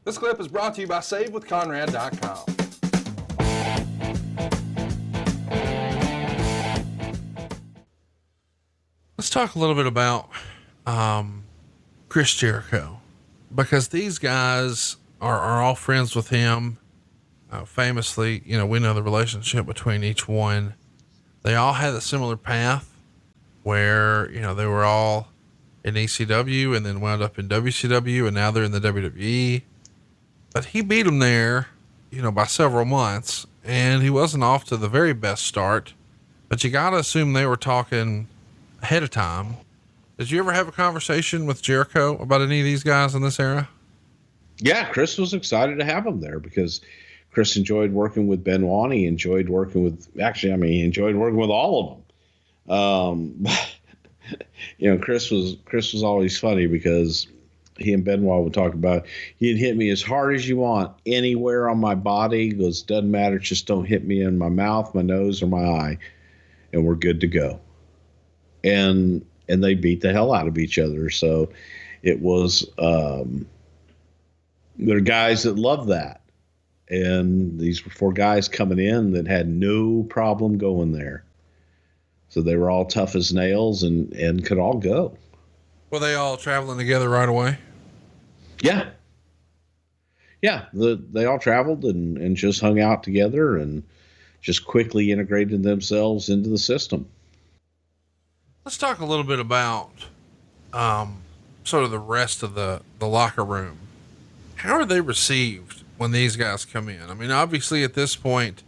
This clip is brought to you by SaveWithConrad.com. Let's talk a little bit about Chris Jericho, because these guys are all friends with him. Famously, you know, we know the relationship between each one. They all had a similar path where, you know, they were all in ECW and then wound up in WCW, and now they're in the WWE. But he beat them there, you know, by several months, and he wasn't off to the very best start. But you got to assume they were talking ahead of time. Did you ever have a conversation with Jericho about any of these guys in this era? Yeah, Chris was excited to have him there because Chris enjoyed working with Benoit. He enjoyed working with, he enjoyed working with all of them. You know, Chris was always funny because he and Benoit would talk about, you can hit me as hard as you want anywhere on my body. He goes, doesn't matter, just don't hit me in my mouth, my nose, or my eye, and we're good to go. And they beat the hell out of each other. So it was, there are guys that love that. And these were 4 guys coming in that had no problem going there. So they were all tough as nails and could all go. Were they all traveling together right away? Yeah. Yeah. They all traveled and just hung out together and just quickly integrated themselves into the system. Let's talk a little bit about sort of the rest of the locker room. How are they received when these guys come in? I mean, obviously at this point,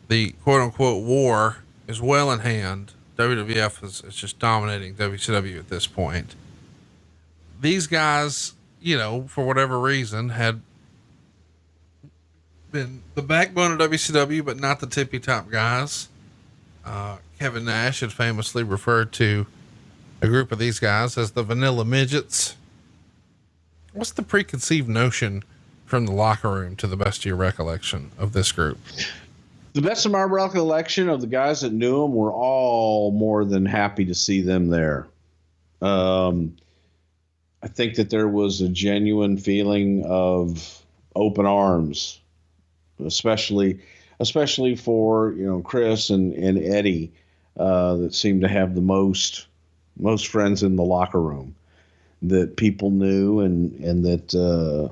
the quote unquote war is well in hand. WWF is just dominating WCW at this point. These guys, you know, for whatever reason, had been the backbone of WCW, but not the tippy top guys. Kevin Nash had famously referred to a group of these guys as the vanilla midgets. What's the preconceived notion from the locker room, to the best of your recollection, of this group? The best of my recollection of the guys that knew them were all more than happy to see them there. I think that there was a genuine feeling of open arms, especially for, you know, Chris and Eddie, that seemed to have the most friends in the locker room that people knew and that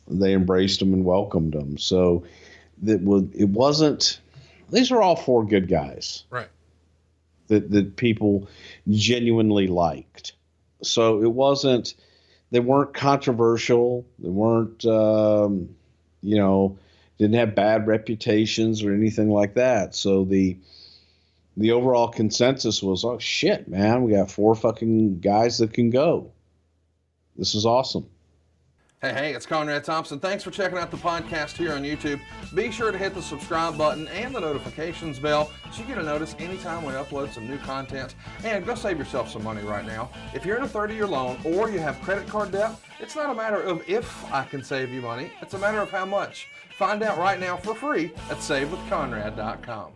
they embraced them and welcomed them. So it wasn't, these were all 4 good guys, right? That people genuinely liked. So they weren't controversial. They weren't, you know, didn't have bad reputations or anything like that. So the overall consensus was, oh shit, man, we got 4 fucking guys that can go. This is awesome. Hey, it's Conrad Thompson. Thanks for checking out the podcast here on YouTube. Be sure to hit the subscribe button and the notifications bell so you get a notice anytime we upload some new content. And go save yourself some money right now. If you're in a 30-year loan or you have credit card debt, it's not a matter of if I can save you money. It's a matter of how much. Find out right now for free at SaveWithConrad.com.